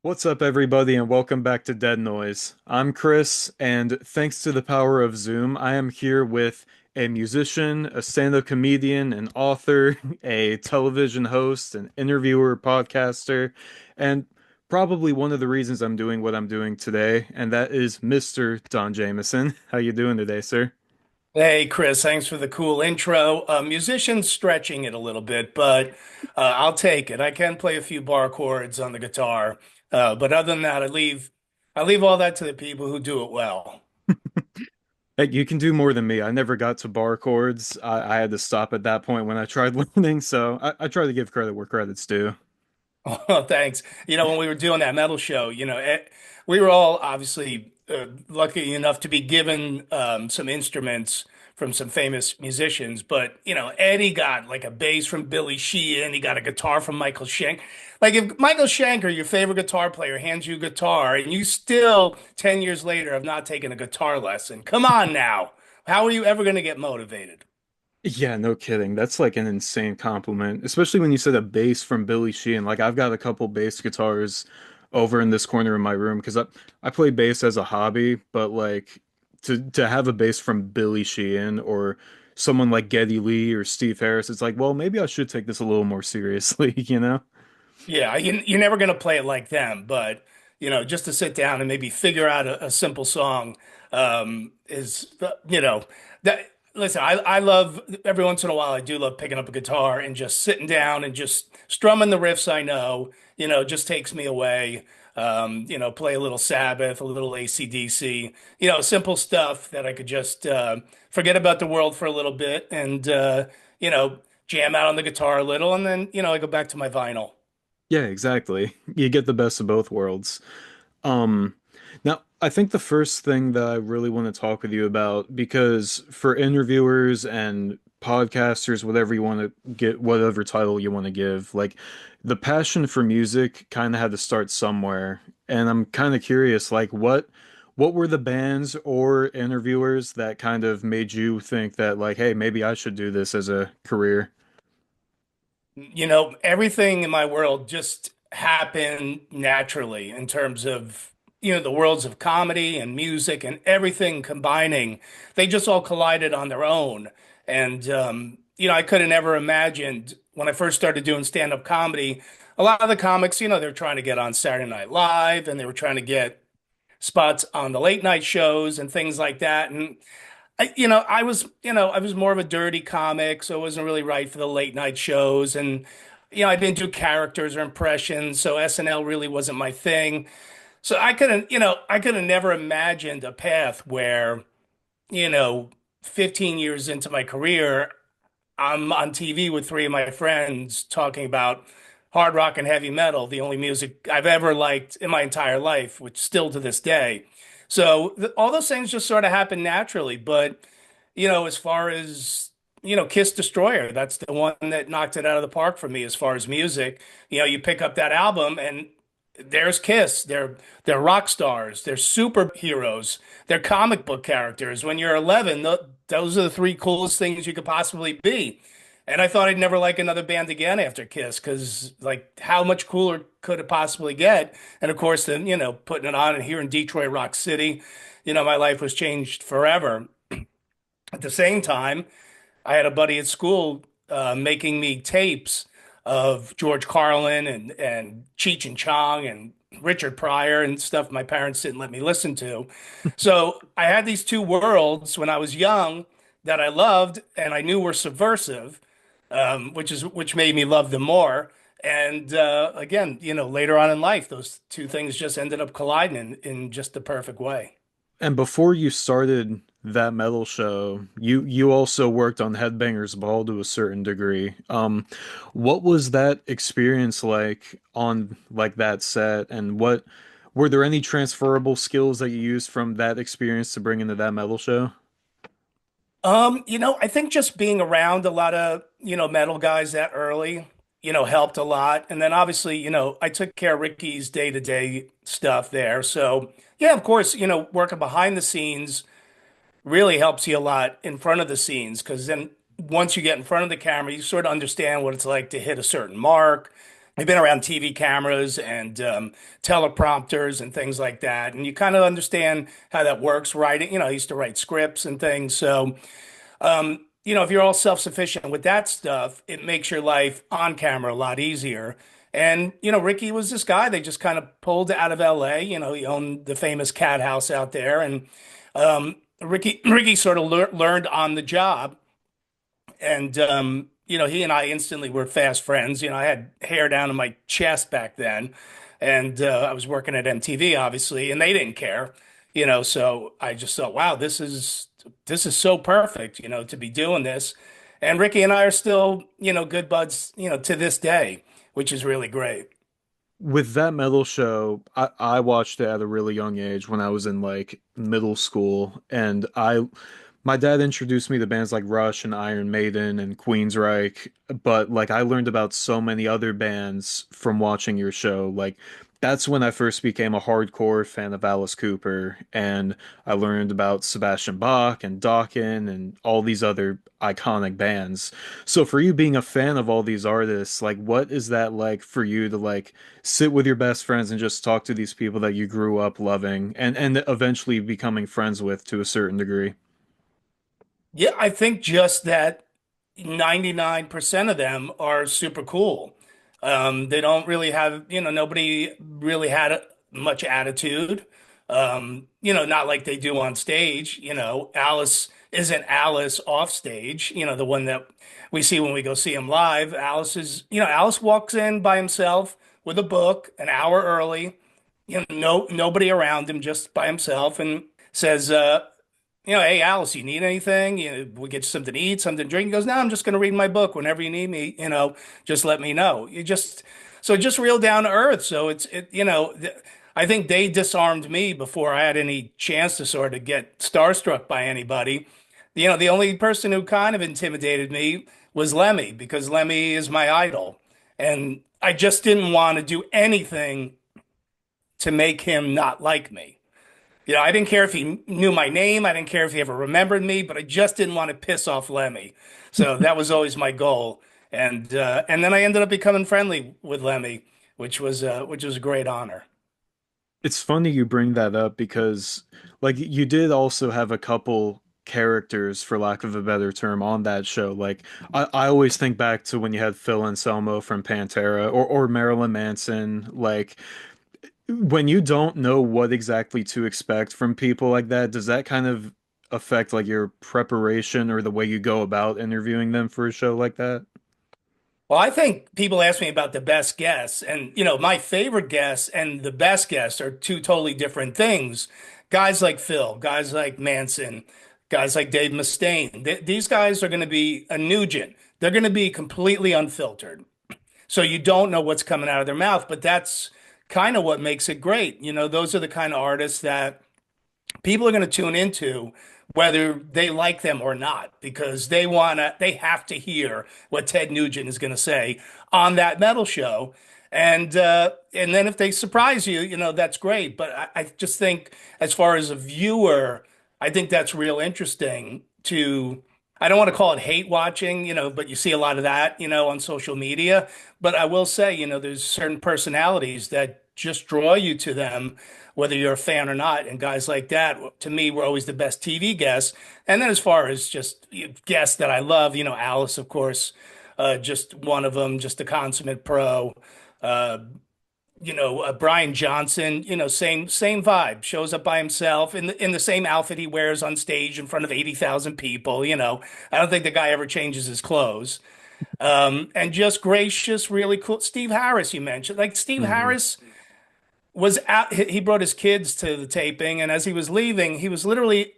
What's up, everybody, and welcome back to Dead Noise. I'm Chris, and thanks to the power of Zoom, I am here with a musician, a stand-up comedian, an author, a television host, an interviewer, podcaster, and probably one of the reasons I'm doing what I'm doing today, and that is Mr. Don Jamieson. How you doing today, sir? Hey, Chris, thanks for the cool intro. Musician's stretching it a little bit, but I'll take it. I can play a few bar chords on the guitar, but other than that, I leave all that to the people who do it well. Hey, you can do more than me. I never got to bar chords. I had to stop at that point when I tried learning, so I try to give credit where credit's due. Oh, thanks. When we were doing that metal show, we were all obviously lucky enough to be given some instruments from some famous musicians. But, Eddie got like a bass from Billy Sheehan. He got a guitar from Michael Schenk. Like if Michael Schenker, your favorite guitar player, hands you a guitar and you still 10 years later have not taken a guitar lesson, come on now. How are you ever going to get motivated? Yeah, no kidding. That's like an insane compliment, especially when you said a bass from Billy Sheehan. Like I've got a couple bass guitars over in this corner of my room because I play bass as a hobby, but like to have a bass from Billy Sheehan or someone like Geddy Lee or Steve Harris, it's like, well, maybe I should take this a little more seriously, you know? Yeah, you're never going to play it like them, but just to sit down and maybe figure out a simple song is, that. Listen, I love every once in a while. I do love picking up a guitar and just sitting down and just strumming the riffs I know. Just takes me away. Play a little Sabbath, a little AC/DC. Simple stuff that I could just forget about the world for a little bit and you know jam out on the guitar a little, and then I go back to my vinyl. Yeah, exactly. You get the best of both worlds. Um, Now, I think the first thing that I really want to talk with you about, because for interviewers and podcasters, whatever you want to get, whatever title you want to give, like the passion for music kind of had to start somewhere. And I'm kind of curious, like what were the bands or interviewers that kind of made you think that like, hey, maybe I should do this as a career? Everything in my world just happened naturally in terms of, the worlds of comedy and music and everything combining. They just all collided on their own. And, I could have never imagined when I first started doing stand-up comedy, a lot of the comics, they're trying to get on Saturday Night Live and they were trying to get spots on the late night shows and things like that. And I was more of a dirty comic, so it wasn't really right for the late night shows. And, I didn't do characters or impressions, so SNL really wasn't my thing. So I could have never imagined a path where, you know, 15 years into my career, I'm on TV with three of my friends talking about hard rock and heavy metal, the only music I've ever liked in my entire life, which still to this day. So all those things just sort of happen naturally. But, as far as, Kiss Destroyer, that's the one that knocked it out of the park for me as far as music. You pick up that album and there's Kiss. They're rock stars. They're superheroes. They're comic book characters. When you're 11, those are the three coolest things you could possibly be. And I thought I'd never like another band again after Kiss because, like, how much cooler could it possibly get? And of course, then, putting it on and here in Detroit Rock City, my life was changed forever. At the same time, I had a buddy at school making me tapes of George Carlin and Cheech and Chong and Richard Pryor and stuff my parents didn't let me listen to. So I had these two worlds when I was young that I loved and I knew were subversive, which made me love them more. And again, later on in life, those two things just ended up colliding in just the perfect way. And before you started that metal show, you also worked on Headbanger's Ball to a certain degree. What was that experience like on like that set, and what were there any transferable skills that you used from that experience to bring into that metal show? I think just being around a lot of, metal guys that early, helped a lot. And then obviously, I took care of Ricky's day-to-day stuff there. So, yeah, of course, working behind the scenes really helps you a lot in front of the scenes because then once you get in front of the camera, you sort of understand what it's like to hit a certain mark. I've been around TV cameras and teleprompters and things like that, and you kind of understand how that works. Writing, I used to write scripts and things, so if you're all self-sufficient with that stuff, it makes your life on camera a lot easier. And Ricky was this guy they just kind of pulled out of LA. He owned the famous cat house out there, and Ricky sort of learned on the job. And he and I instantly were fast friends. I had hair down to my chest back then, and I was working at MTV, obviously, and they didn't care. So I just thought, wow, this is so perfect, to be doing this. And Ricky and I are still, good buds, to this day, which is really great. With that metal show, I watched it at a really young age when I was in like middle school, and my dad introduced me to bands like Rush and Iron Maiden and Queensryche, but like I learned about so many other bands from watching your show. Like that's when I first became a hardcore fan of Alice Cooper, and I learned about Sebastian Bach and Dokken and all these other iconic bands. So for you being a fan of all these artists, like what is that like for you to like sit with your best friends and just talk to these people that you grew up loving and eventually becoming friends with to a certain degree? Yeah, I think just that 99% of them are super cool. They don't really have, nobody really had much attitude. Not like they do on stage. Alice isn't Alice off stage, the one that we see when we go see him live. Alice walks in by himself with a book an hour early, nobody around him, just by himself, and says, hey, Alice, you need anything? We get you something to eat, something to drink. He goes, no, I'm just going to read my book. Whenever you need me, just let me know. So just real down to earth. So I think they disarmed me before I had any chance to sort of get starstruck by anybody. The only person who kind of intimidated me was Lemmy because Lemmy is my idol. And I just didn't want to do anything to make him not like me. I didn't care if he knew my name. I didn't care if he ever remembered me, but I just didn't want to piss off Lemmy. So that was always my goal. And then I ended up becoming friendly with Lemmy, which was a great honor. It's funny you bring that up because like you did also have a couple characters, for lack of a better term, on that show. Like I always think back to when you had Phil Anselmo from Pantera or Marilyn Manson. Like when you don't know what exactly to expect from people like that, does that kind of affect like your preparation or the way you go about interviewing them for a show like that? Well, I think people ask me about the best guests, and my favorite guests and the best guests are two totally different things. Guys like Phil, guys like Manson, guys like Dave Mustaine. These guys are going to be a Nugent. They're going to be completely unfiltered. So you don't know what's coming out of their mouth, but that's kind of what makes it great. Those are the kind of artists that people are going to tune into whether they like them or not because they have to hear what Ted Nugent is going to say on that metal show. And then if they surprise you, that's great. But I just think as far as a viewer, I think that's real interesting to I don't want to call it hate watching, but you see a lot of that, on social media. But I will say, there's certain personalities that just draw you to them, whether you're a fan or not. And guys like that, to me, were always the best TV guests. And then as far as just guests that I love, Alice, of course, just one of them, just a consummate pro. Uh, Brian Johnson, same vibe. Shows up by himself in the same outfit he wears on stage in front of 80,000 people. I don't think the guy ever changes his clothes. And just gracious, really cool. Steve Harris, you mentioned, like Steve Hmm. Harris was out. He brought his kids to the taping, and as he was leaving, he was literally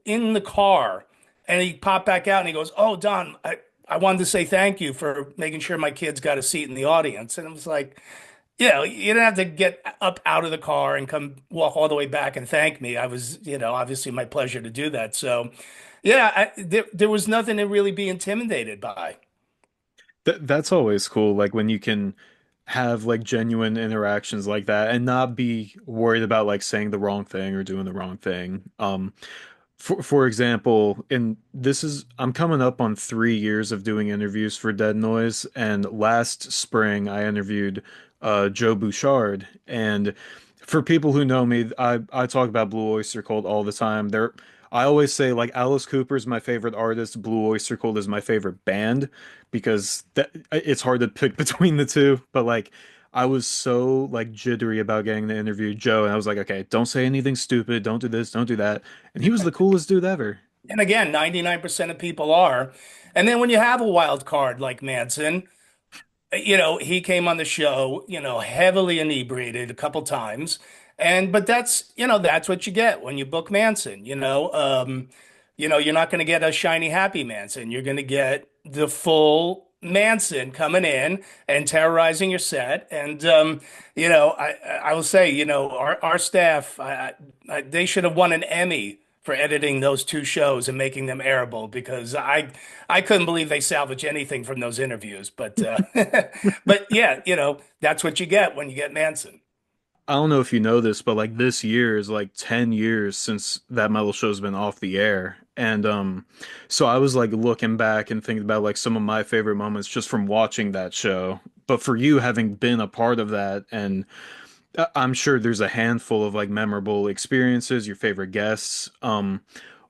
in the car, and he popped back out and he goes, "Oh, Don, I wanted to say thank you for making sure my kids got a seat in the audience." And it was like, you didn't have to get up out of the car and come walk all the way back and thank me. I was, obviously my pleasure to do that. So, yeah, there was nothing to really be intimidated by. That's always cool, like when you can have like genuine interactions like that and not be worried about like saying the wrong thing or doing the wrong thing. For example, and this is I'm coming up on 3 years of doing interviews for Dead Noise, and last spring I interviewed Joe Bouchard. And for people who know me, I talk about Blue Oyster Cult all the time. I always say like Alice Cooper's my favorite artist, Blue Oyster Cult is my favorite band because it's hard to pick between the two. But like I was so like jittery about getting to interview Joe, and I was like, okay, don't say anything stupid, don't do this, don't do that. And he was the coolest dude ever. And again, 99% of people are. And then when you have a wild card like Manson, he came on the show, heavily inebriated a couple times. And but that's what you get when you book Manson, you're not going to get a shiny happy Manson. You're going to get the full Manson coming in and terrorizing your set. And I will say, our staff, they should have won an Emmy for editing those two shows and making them airable because I couldn't believe they salvaged anything from those interviews. But but yeah, that's what you get when you get Manson. I don't know if you know this, but like this year is like 10 years since that metal show's been off the air. And so I was like looking back and thinking about like some of my favorite moments just from watching that show. But for you having been a part of that, and I'm sure there's a handful of like memorable experiences, your favorite guests.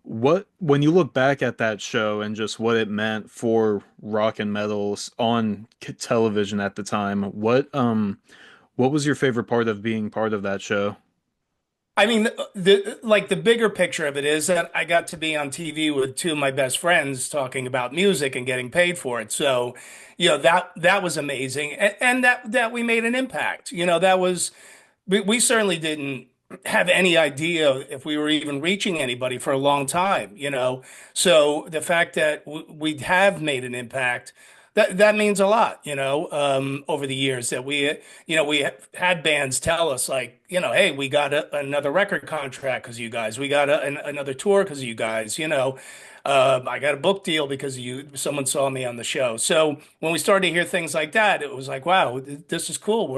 What when you look back at that show and just what it meant for rock and metals on television at the time, what was your favorite part of being part of that show? I mean, the bigger picture of it is that I got to be on TV with two of my best friends talking about music and getting paid for it. So, that was amazing, and that we made an impact. That was we certainly didn't have any idea if we were even reaching anybody for a long time. So the fact that we have made an impact. That means a lot, over the years that we had bands tell us like, hey, we got another record contract because of you guys. We got another tour because of you guys. I got a book deal because of you. Someone saw me on the show. So when we started to hear things like that, it was like, wow, this is cool.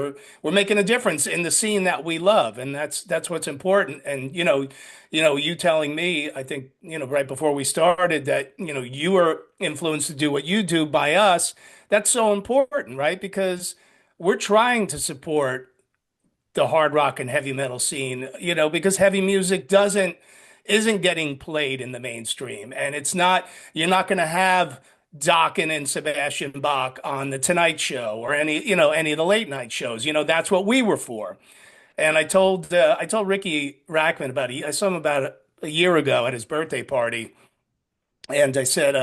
We're making a difference in the scene that we love, and that's what's important. And you telling me, I think, right before we started that, you were influenced to do what you do by us. That's so important, right? Because we're trying to support the hard rock and heavy metal scene, because heavy music doesn't isn't getting played in the mainstream. And you're not going to have Dokken and Sebastian Bach on the Tonight Show or any of the late night shows. That's what we were for. And I told Ricky Rackman I saw him about a year ago at his birthday party. And I said,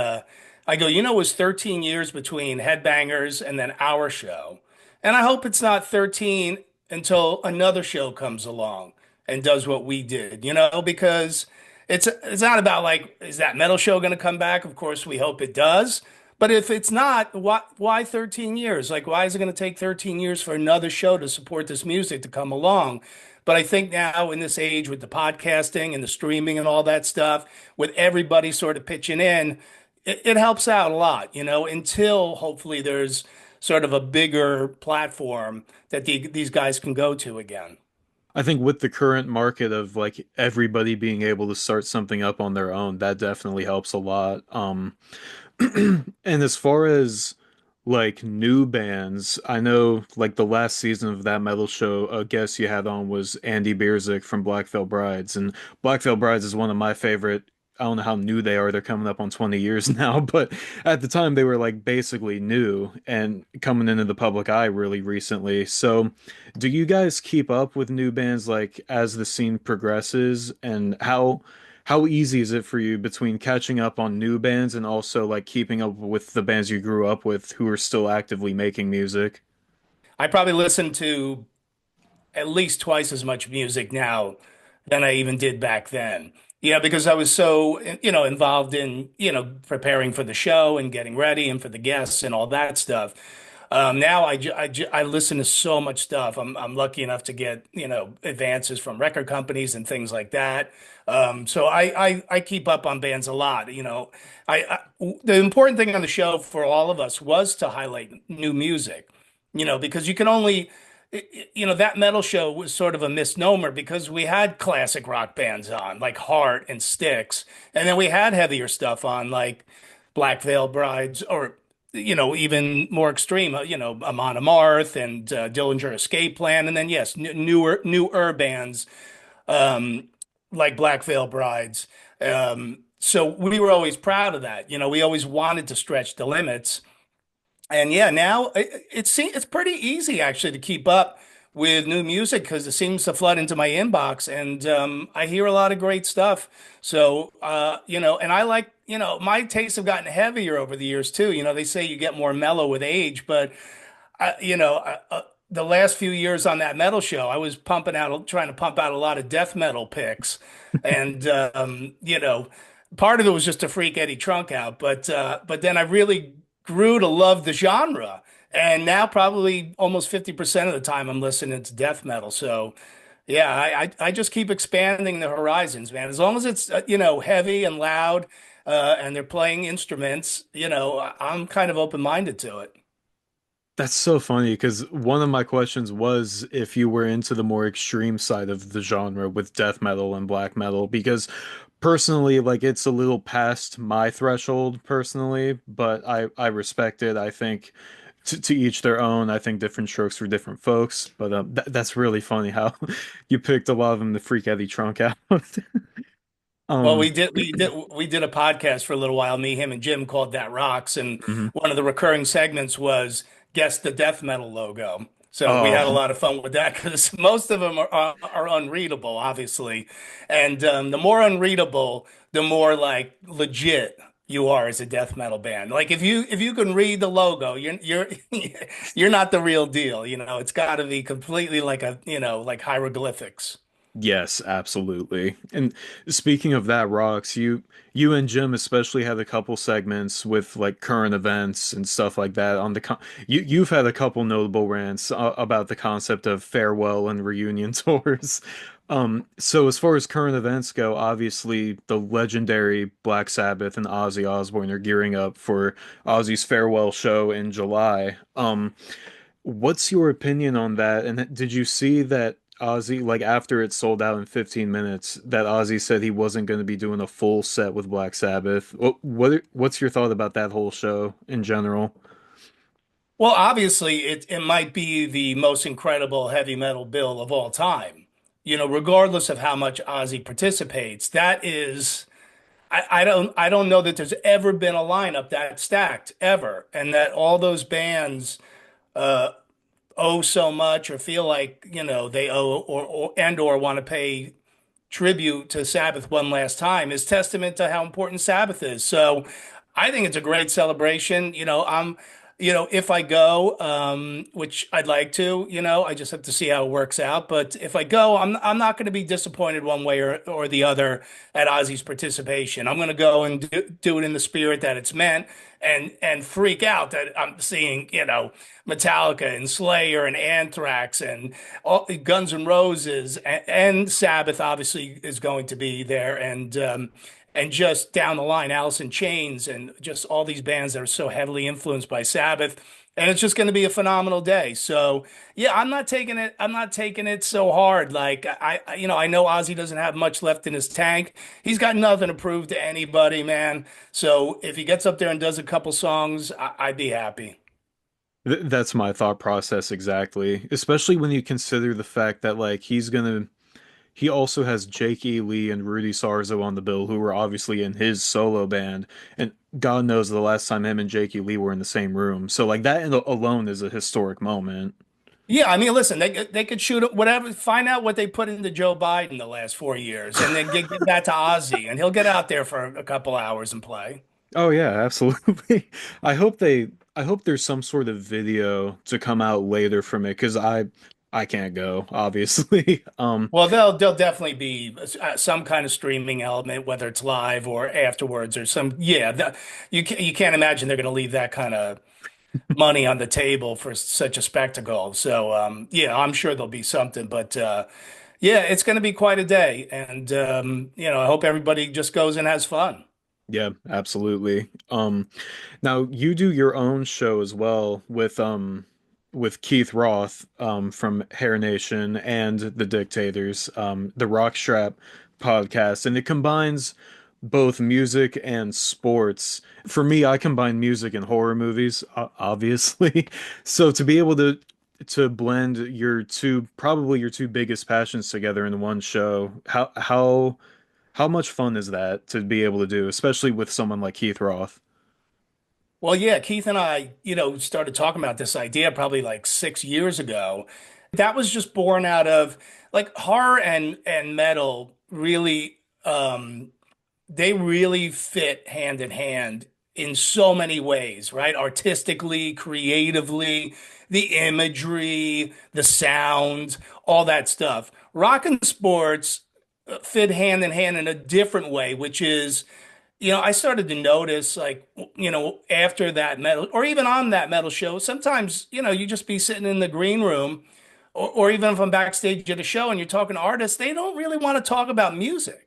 I go, it was 13 years between Headbangers and then our show. And I hope it's not 13 until another show comes along and does what we did, because it's not about like, is that metal show going to come back? Of course, we hope it does. But if it's not, why 13 years? Like, why is it going to take 13 years for another show to support this music to come along? But I think now in this age with the podcasting and the streaming and all that stuff, with everybody sort of pitching in, it helps out a lot, until hopefully there's sort of a bigger platform that these guys can go to again. I think with the current market of like everybody being able to start something up on their own, that definitely helps a lot. And as far as like new bands, I know like the last season of that metal show, a guest you had on was Andy Bierzik from Black Veil Brides, and Black Veil Brides is one of my favorite. I don't know how new they are. They're coming up on 20 years now, but at the time they were like basically new and coming into the public eye really recently. So, do you guys keep up with new bands like as the scene progresses, and how easy is it for you between catching up on new bands and also like keeping up with the bands you grew up with who are still actively making music? I probably listen to at least twice as much music now than I even did back then. Because I was so, involved in, preparing for the show and getting ready and for the guests and all that stuff. Now I listen to so much stuff. I'm lucky enough to get, advances from record companies and things like that. So I keep up on bands a lot. The important thing on the show for all of us was to highlight new music, because you can only that metal show was sort of a misnomer because we had classic rock bands on, like Heart and Styx, and then we had heavier stuff on, like Black Veil Brides, or even more extreme, Amon Amarth and Dillinger Escape Plan, and then yes, newer bands um, like Black Veil Brides. So we were always proud of that. We always wanted to stretch the limits. And yeah, now it's pretty easy actually to keep up with new music because it seems to flood into my inbox, and I hear a lot of great stuff. So and I like, my tastes have gotten heavier over the years too. They say you get more mellow with age, but the last few years on that metal show, I was trying to pump out a lot of death metal picks, and part of it was just to freak Eddie Trunk out, but then I really grew to love the genre, and now probably almost 50% of the time I'm listening to death metal. So yeah, I just keep expanding the horizons, man. As long as it's heavy and loud, and they're playing instruments, I'm kind of open-minded to it. That's so funny because one of my questions was if you were into the more extreme side of the genre with death metal and black metal, because personally, like it's a little past my threshold personally, but I respect it. I think to each their own. I think different strokes for different folks, but that's really funny how you picked a lot of them to freak Eddie Trunk out. Well, Um, we did a podcast for a little while, me, him, and Jim, called That Rocks, and mhm. one of the recurring segments was guess the death metal logo. So we had a Oh, lot of fun with that because most of them are unreadable, obviously, and the more unreadable, the more like legit you are as a death metal band. Like if you can read the logo, you're you're not the real deal. It's got to be completely like like hieroglyphics. yes, absolutely. And speaking of that, Rocks, you and Jim especially had a couple segments with like current events and stuff like that on you've had a couple notable rants about the concept of farewell and reunion tours. So as far as current events go, obviously the legendary Black Sabbath and Ozzy Osbourne are gearing up for Ozzy's farewell show in July. What's your opinion on that? And did you see that Ozzy, like after it sold out in 15 minutes, that Ozzy said he wasn't going to be doing a full set with Black Sabbath? What's your thought about that whole show in general? Well, obviously, it might be the most incredible heavy metal bill of all time. Regardless of how much Ozzy participates, that is, I don't know that there's ever been a lineup that stacked ever, and that all those bands uh, owe so much or feel like they owe or want to pay tribute to Sabbath one last time is testament to how important Sabbath is. So I think it's a great celebration. If I go, which I'd like to, I just have to see how it works out. But if I go, I'm not going to be disappointed one way or the other at Ozzy's participation. I'm going to go and do it in the spirit that it's meant, and freak out that I'm seeing, Metallica and Slayer and Anthrax and all, Guns N' Roses, and Sabbath obviously is going to be there, and just down the line, Alice in Chains, and just all these bands that are so heavily influenced by Sabbath. And it's just going to be a phenomenal day. So yeah, I'm not taking it so hard. Like I know Ozzy doesn't have much left in his tank. He's got nothing to prove to anybody, man. So if he gets up there and does a couple songs, I'd be happy. That's my thought process exactly, especially when you consider the fact that like he also has Jake E. Lee and Rudy Sarzo on the bill, who were obviously in his solo band, and God knows the last time him and Jake E. Lee were in the same room. So like that alone is a historic moment. Yeah, I mean, listen, they could shoot it, whatever, find out what they put into Joe Biden the last 4 years, and then give that to Ozzy, and he'll get out there for a couple hours and play. Oh yeah, absolutely. I hope there's some sort of video to come out later from it because I can't go, obviously. Well, they'll definitely be some kind of streaming element, whether it's live or afterwards or some. Yeah, you can't imagine they're going to leave that kind of money on the table for such a spectacle. So yeah, I'm sure there'll be something, but yeah, it's going to be quite a day, and I hope everybody just goes and has fun. Yeah, absolutely. Now you do your own show as well with Keith Roth from Hair Nation and the Dictators, the Rockstrap podcast, and it combines both music and sports. For me, I combine music and horror movies, obviously. So to be able to blend your two, probably your two biggest passions together in one show, how much fun is that to be able to do, especially with someone like Keith Roth? Well, yeah, Keith and I, started talking about this idea probably like 6 years ago. That was just born out of like horror and metal really they really fit hand in hand in so many ways, right? Artistically, creatively, the imagery, the sound, all that stuff. Rock and sports fit hand in hand in a different way, which is I started to notice like, after that metal or even on that metal show, sometimes, you just be sitting in the green room or even if I'm backstage at a show and you're talking to artists, they don't really want to talk about music.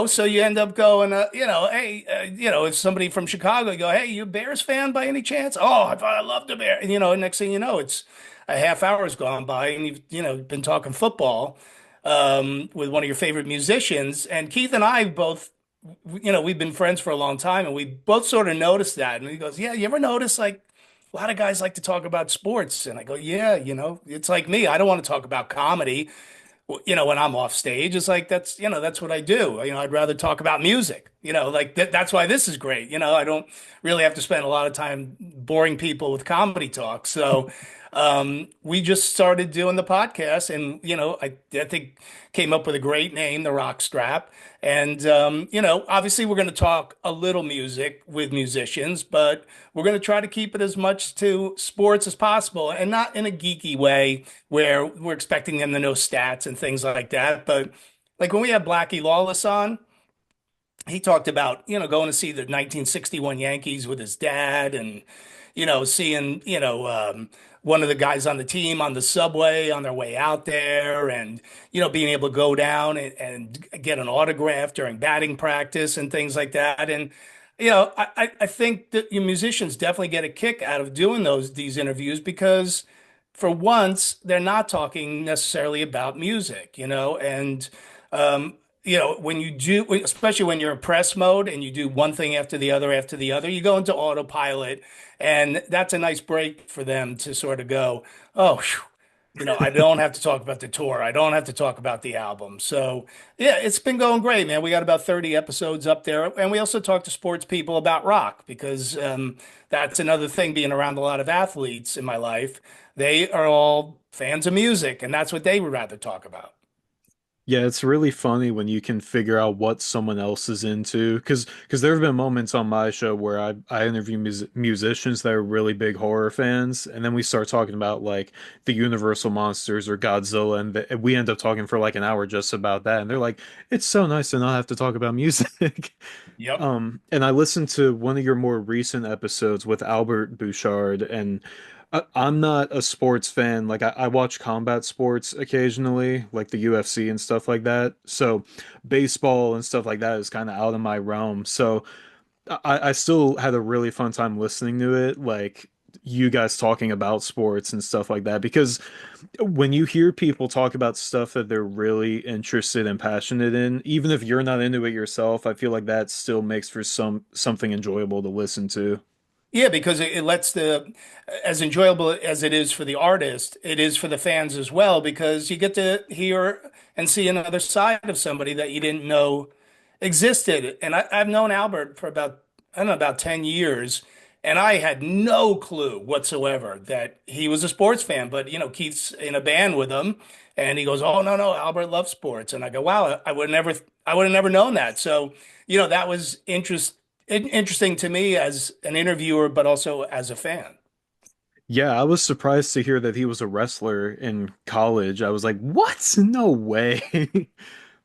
So you end up going, hey, if somebody from Chicago, you go, hey, you a Bears fan by any chance? Oh, I love the Bears. Next thing you know, it's a half hour's gone by and you've, been talking football with one of your favorite musicians. And Keith and I both, we've been friends for a long time and we both sort of noticed that. And he goes, yeah, you ever notice like a lot of guys like to talk about sports? And I go, yeah, it's like me. I don't want to talk about comedy when I'm off stage. It's like that's what I do. I'd rather talk about music. Like that's why this is great. I don't really have to spend a lot of time boring people with comedy talk. So we just started doing the podcast, and I think came up with a great name, the Rock Strap. And obviously we're going to talk a little music with musicians, but we're going to try to keep it as much to sports as possible, and not in a geeky way where we're expecting them to know stats and things like that. But like when we had Blackie Lawless on, he talked about, going to see the 1961 Yankees with his dad and, seeing, one of the guys on the team on the subway on their way out there and, being able to go down and get an autograph during batting practice and things like that. And, I think that you musicians definitely get a kick out of doing these interviews because for once they're not talking necessarily about music, and um, when you do, especially when you're in press mode and you do one thing after the other, you go into autopilot, and that's a nice break for them to sort of go, oh, phew, I don't have to talk about the tour. I don't have to talk about the album. So, yeah, it's been going great, man. We got about 30 episodes up there. And we also talk to sports people about rock because that's another thing being around a lot of athletes in my life. They are all fans of music, and that's what they would rather talk about. Yeah, it's really funny when you can figure out what someone else is into. Because there have been moments on my show where I interview musicians that are really big horror fans, and then we start talking about like the Universal monsters or Godzilla, and we end up talking for like an hour just about that. And they're like, "It's so nice to not have to talk about music." Yep. And I listened to one of your more recent episodes with Albert Bouchard, and I'm not a sports fan. Like I watch combat sports occasionally, like the UFC and stuff like that. So baseball and stuff like that is kind of out of my realm. So I still had a really fun time listening to it, like you guys talking about sports and stuff like that. Because when you hear people talk about stuff that they're really interested and passionate in, even if you're not into it yourself, I feel like that still makes for something enjoyable to listen to. Yeah, because it lets as enjoyable as it is for the artist, it is for the fans as well, because you get to hear and see another side of somebody that you didn't know existed. And I've known Albert for I don't know, about 10 years, and I had no clue whatsoever that he was a sports fan. But, Keith's in a band with him, and he goes, oh, no, no, Albert loves sports. And I go, wow, I would have never known that. So, that was interesting to me as an interviewer, but also as a fan. Yeah, I was surprised to hear that he was a wrestler in college. I was like, "What? No way."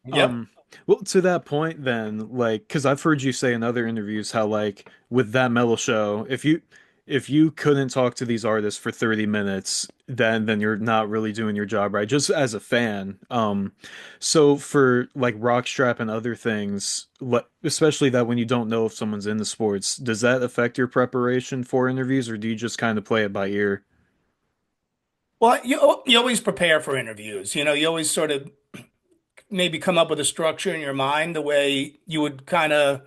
Yep. Um, well, to that point then, like, because I've heard you say in other interviews how, like, with that metal show, if you couldn't talk to these artists for 30 minutes, then you're not really doing your job right, just as a fan. So for like Rockstrap and other things, especially that when you don't know if someone's in the sports, does that affect your preparation for interviews, or do you just kind of play it by ear? Well, you always prepare for interviews. You always sort of maybe come up with a structure in your mind the way you would kind of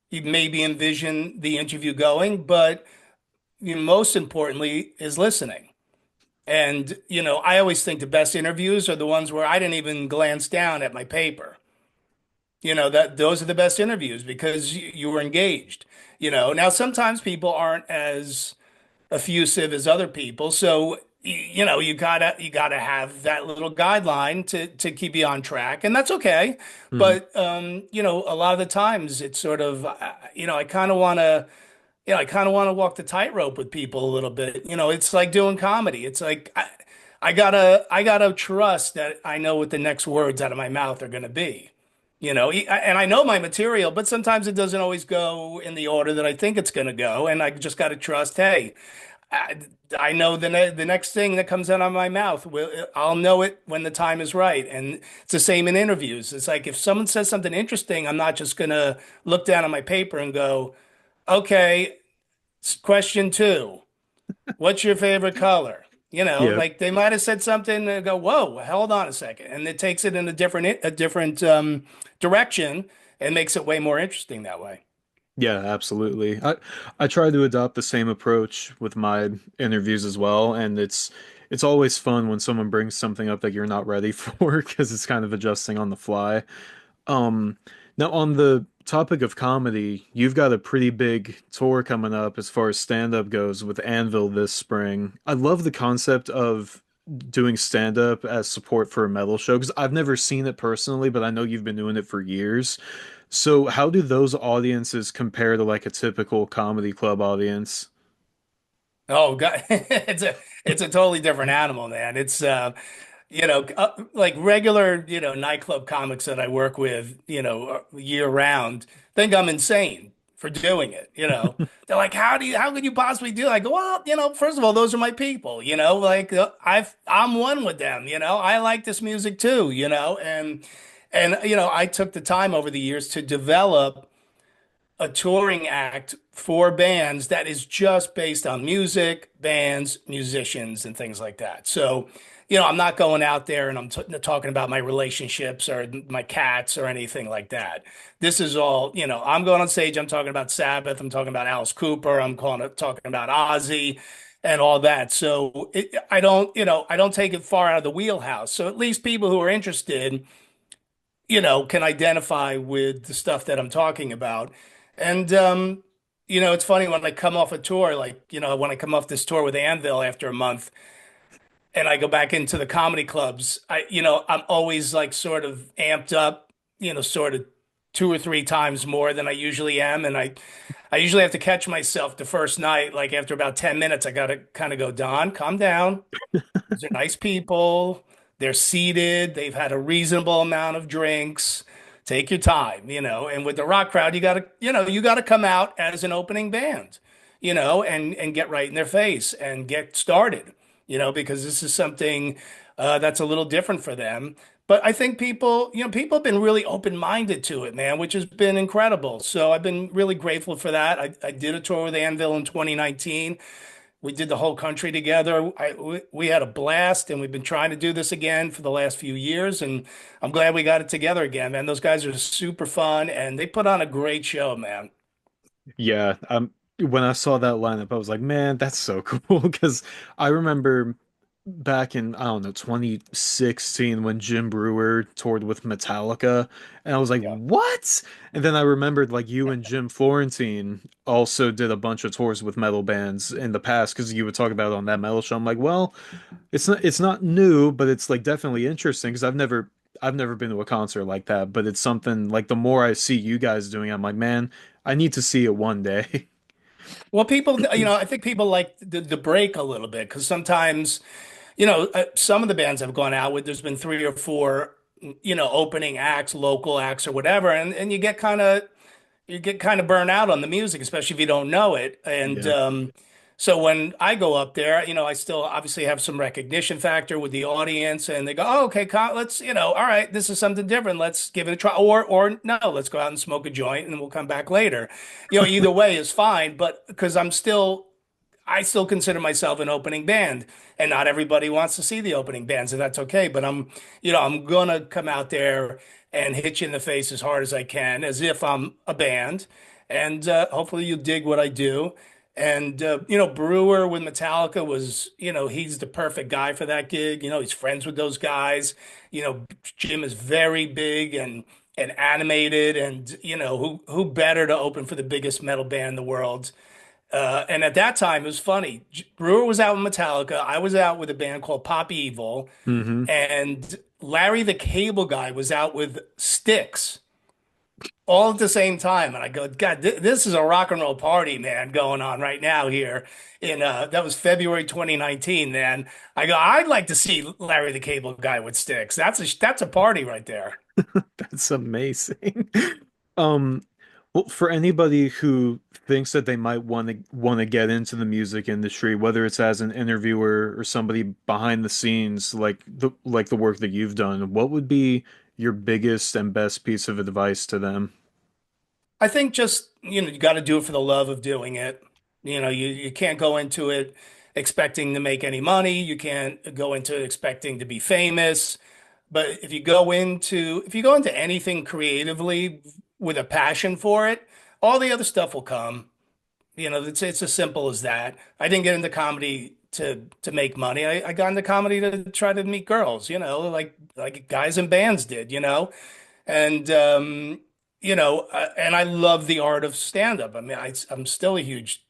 you maybe envision the interview going, but most importantly is listening. And I always think the best interviews are the ones where I didn't even glance down at my paper. That those are the best interviews because you were engaged. Now sometimes people aren't as effusive as other people. So you gotta have that little guideline to keep you on track, and that's okay. Mhm. But a lot of the times it's sort of I kind of want to walk the tightrope with people a little bit. It's like doing comedy. It's like I gotta trust that I know what the next words out of my mouth are gonna be. And I know my material, but sometimes it doesn't always go in the order that I think it's going to go. And I just got to trust, hey, I, I know the next thing that comes out of my mouth I'll know it when the time is right. And it's the same in interviews. It's like if someone says something interesting, I'm not just gonna look down at my paper and go, okay, question two, what's your favorite color? Yeah. Like they might have said something and go, whoa, hold on a second, and it takes it in a different direction and makes it way more interesting that way. Yeah, absolutely. I try to adopt the same approach with my interviews as well, and it's always fun when someone brings something up that you're not ready for because it's kind of adjusting on the fly. Um, Now on the topic of comedy, you've got a pretty big tour coming up as far as stand-up goes with Anvil this spring. I love the concept of doing stand-up as support for a metal show because I've never seen it personally, but I know you've been doing it for years. So how do those audiences compare to like a typical comedy club audience? Oh God, it's a totally different animal, man. It's like regular, nightclub comics that I work with, year round, think I'm insane for doing it. They're like, how could you possibly do it? I go, well, first of all, those are my people, like I'm one with them, I like this music too, and I took the time over the years to develop a touring act for bands that is just based on music, bands, musicians, and things like that. So, I'm not going out there and I'm t talking about my relationships or my cats or anything like that. This is all, I'm going on stage, I'm talking about Sabbath, I'm talking about Alice Cooper, talking about Ozzy and all that. So I don't take it far out of the wheelhouse. So at least people who are interested can identify with the stuff that I'm talking about. And it's funny when I come off a tour, like, when I come off this tour with Anvil after a month and I go back into the comedy clubs, I'm always like sort of amped up, sort of two or three times more than I usually am. And I usually have to catch myself the first night, like after about 10 minutes, I gotta kind of go, Don, calm down. These are nice people. They're seated. They've had a reasonable amount of drinks. Take your time, And with the rock crowd, you gotta come out as an opening band, and get right in their face and get started, because this is something that's a little different for them. But I think people have been really open-minded to it, man, which has been incredible. So I've been really grateful for that. I did a tour with Anvil in 2019. We did the whole country together. We had a blast, and we've been trying to do this again for the last few years. And I'm glad we got it together again, man. Those guys are super fun, and they put on a great show, man. Yeah, when I saw that lineup, I was like, man, that's so cool because I remember back in, I don't know, 2016 when Jim Brewer toured with Metallica, and I was like, Yeah. what? And then I remembered like you and Jim Florentine also did a bunch of tours with metal bands in the past because you would talk about it on that metal show. I'm like, well, it's not new, but it's like definitely interesting because I've never been to a concert like that, but it's something like the more I see you guys doing, I'm like, man, I need to see it one day. Well, I think people like the break a little bit because sometimes, some of the bands I've gone out with, there's been three or four, opening acts, local acts or whatever, and you get kind of burnt out on the music, especially if you don't know it. And Yeah. so when I go up there, I still obviously have some recognition factor with the audience, and they go, "Oh, okay, let's, all right, this is something different. Let's give it a try." Or no, let's go out and smoke a joint, and we'll come back later. Either way is fine. But because I still consider myself an opening band, and not everybody wants to see the opening band, so that's okay. But I'm gonna come out there and hit you in the face as hard as I can, as if I'm a band, and hopefully you dig what I do. And Brewer with Metallica was, he's the perfect guy for that gig. He's friends with those guys. Jim is very big and animated, and who better to open for the biggest metal band in the world? And at that time, it was funny. Brewer was out with Metallica. I was out with a band called Pop Evil, Hmm. and Larry the Cable Guy was out with Styx all at the same time. And I go, God, this is a rock and roll party, man, going on right now here. That was February 2019, man. I go, I'd like to see Larry the Cable Guy with Styx. That's a party right there. That's amazing. Um, well, for anybody who thinks that they might want to get into the music industry, whether it's as an interviewer or somebody behind the scenes, like the work that you've done, what would be your biggest and best piece of advice to them? I think just, you got to do it for the love of doing it. You can't go into it expecting to make any money. You can't go into it expecting to be famous. But if you go into anything creatively with a passion for it, all the other stuff will come. It's as simple as that. I didn't get into comedy to make money. I got into comedy to try to meet girls, like guys in bands did, and and I love the art of stand-up. I mean, I'm still a huge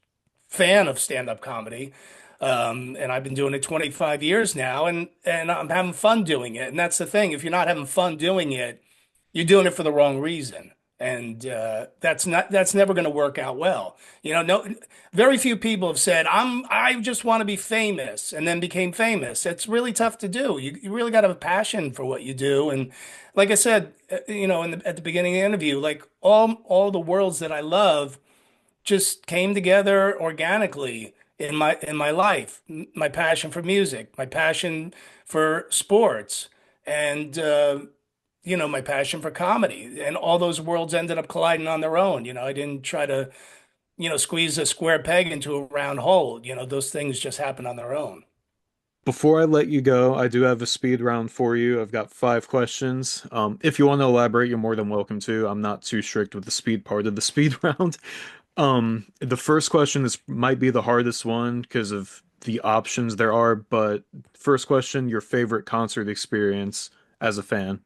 fan of stand-up comedy. And I've been doing it 25 years now, and I'm having fun doing it. And that's the thing. If you're not having fun doing it, you're doing it for the wrong reason. And that's never going to work out well. No, very few people have said, I just want to be famous and then became famous. It's really tough to do. You really got to have a passion for what you do. And like I said, at the beginning of the interview, like all the worlds that I love just came together organically in my life. My passion for music, my passion for sports, and my passion for comedy, and all those worlds ended up colliding on their own. I didn't try to, squeeze a square peg into a round hole. Those things just happen on their own. Before I let you go, I do have a speed round for you. I've got 5 questions. If you want to elaborate, you're more than welcome to. I'm not too strict with the speed part of the speed round. The first question is might be the hardest one because of the options there are, but first question, your favorite concert experience as a fan.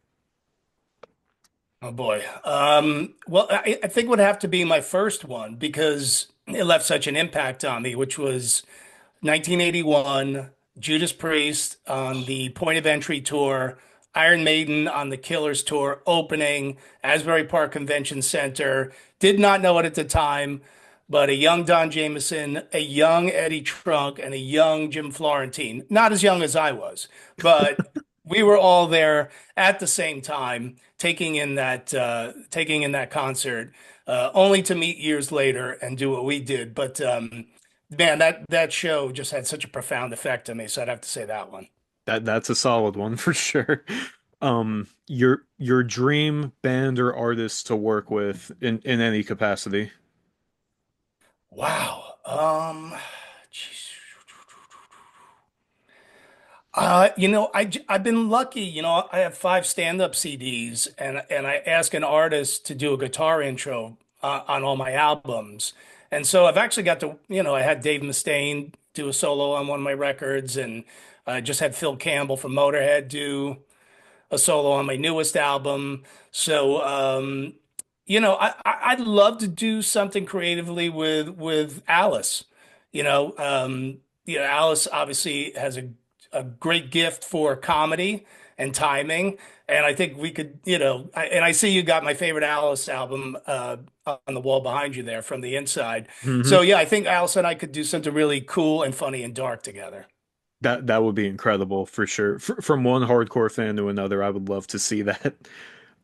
Oh boy. Well, I think it would have to be my first one because it left such an impact on me, which was 1981, Judas Priest on the Point of Entry tour, Iron Maiden on the Killers tour, opening Asbury Park Convention Center. Did not know it at the time, but a young Don Jamieson, a young Eddie Trunk, and a young Jim Florentine. Not as young as I was, but we were all there at the same time, taking in that concert, only to meet years later and do what we did. But man, that show just had such a profound effect on me, so I'd have to say that one. That's a solid one for sure. Your dream band or artist to work with in any capacity. Wow. Jeez. I've been lucky. I have 5 stand-up CDs, and I ask an artist to do a guitar intro on all my albums, and so I've actually got to. I had Dave Mustaine do a solo on one of my records, and I just had Phil Campbell from Motorhead do a solo on my newest album. So, I'd love to do something creatively with Alice. Alice obviously has a great gift for comedy and timing, and I think we could, and I see you got my favorite Alice album on the wall behind you there from the inside. Hmm. So yeah, I think Alice and I could do something really cool and funny and dark together. That would be incredible for sure. From one hardcore fan to another, I would love to see that.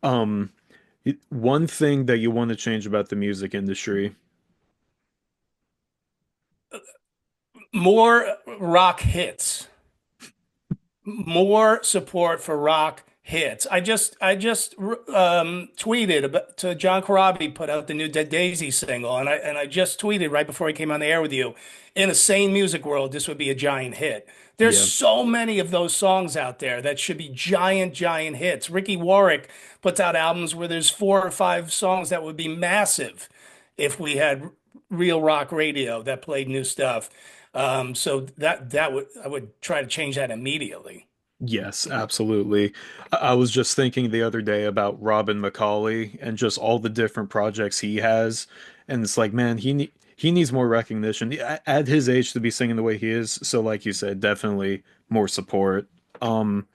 Um, One thing that you want to change about the music industry. More rock hits. More support for rock hits. I just tweeted about, to John Corabi put out the new Dead Daisy single, and I just tweeted right before I came on the air with you. In a sane music world, this would be a giant hit. There's Yeah. so many of those songs out there that should be giant, giant hits. Ricky Warwick puts out albums where there's 4 or 5 songs that would be massive if we had real rock radio that played new stuff. So that would I would try to change that immediately. Yes, absolutely. I was just thinking the other day about Robin McCauley and just all the different projects he has, and it's like, man, he needs more recognition at his age to be singing the way he is. So, like you said, definitely more support. Um,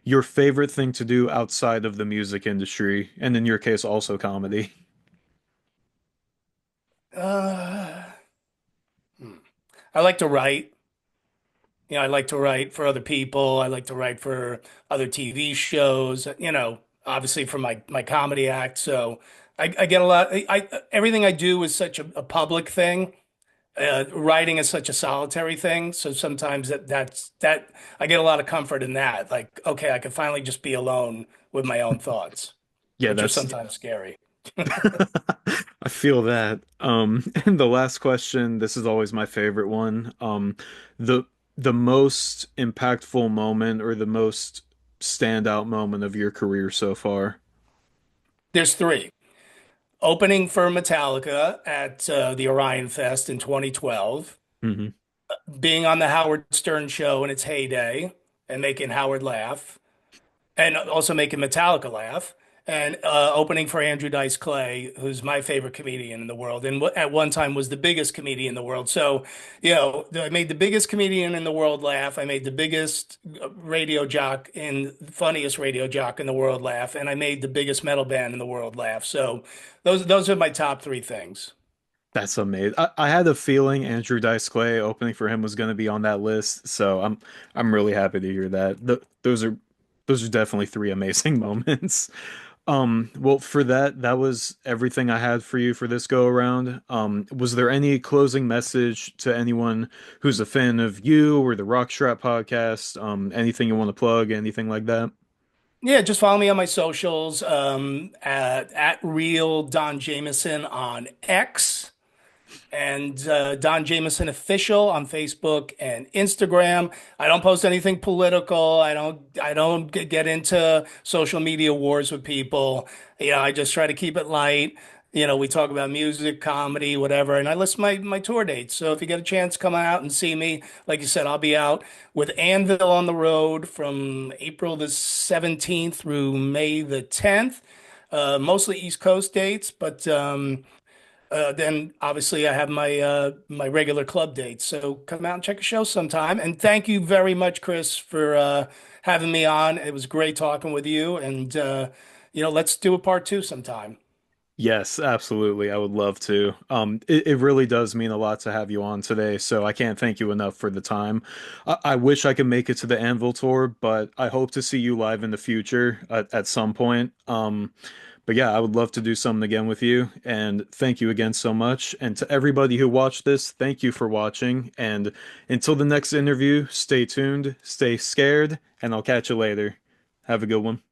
your favorite thing to do outside of the music industry, and in your case, also comedy. Uh, hmm. I like to write. I like to write for other people. I like to write for other TV shows, obviously for my comedy act. So I get a lot. Everything I do is such a public thing. Writing is such a solitary thing. So sometimes that I get a lot of comfort in that. Like, okay, I can finally just be alone with my own thoughts, Yeah, which are that's sometimes scary. I feel that. And the last question, this is always my favorite one. The the most impactful moment or the most standout moment of your career so far. There's three. Opening for Metallica at the Orion Fest in 2012, Hmm. being on the Howard Stern show in its heyday and making Howard laugh, and also making Metallica laugh, and opening for Andrew Dice Clay, who's my favorite comedian in the world, and at one time was the biggest comedian in the world. So, I made the biggest comedian in the world laugh. I made the biggest radio jock and funniest radio jock in the world laugh, and I made the biggest metal band in the world laugh. So, those are my top three things. That's amazing. I had a feeling Andrew Dice Clay opening for him was going to be on that list, so I'm really happy to hear that. Those are definitely three amazing moments. Well, for that was everything I had for you for this go around. Was there any closing message to anyone who's a fan of you or the Rockstrap podcast? Anything you want to plug, anything like that? Yeah, just follow me on my socials at real Don Jamieson on X and Don Jamieson official on Facebook and Instagram. I don't post anything political. I don't get into social media wars with people. I just try to keep it light. We talk about music, comedy, whatever, and I list my tour dates. So if you get a chance, come out and see me. Like you said, I'll be out with Anvil on the road from April the 17th through May the 10th. Mostly East Coast dates, but then obviously I have my regular club dates. So come out and check a show sometime. And thank you very much, Chris, for having me on. It was great talking with you. And let's do a part two sometime. Yes, absolutely. I would love to. It really does mean a lot to have you on today, so I can't thank you enough for the time. I wish I could make it to the Anvil tour, but I hope to see you live in the future at some point. But yeah, I would love to do something again with you, and thank you again so much. And to everybody who watched this, thank you for watching. And until the next interview, stay tuned, stay scared, and I'll catch you later. Have a good one.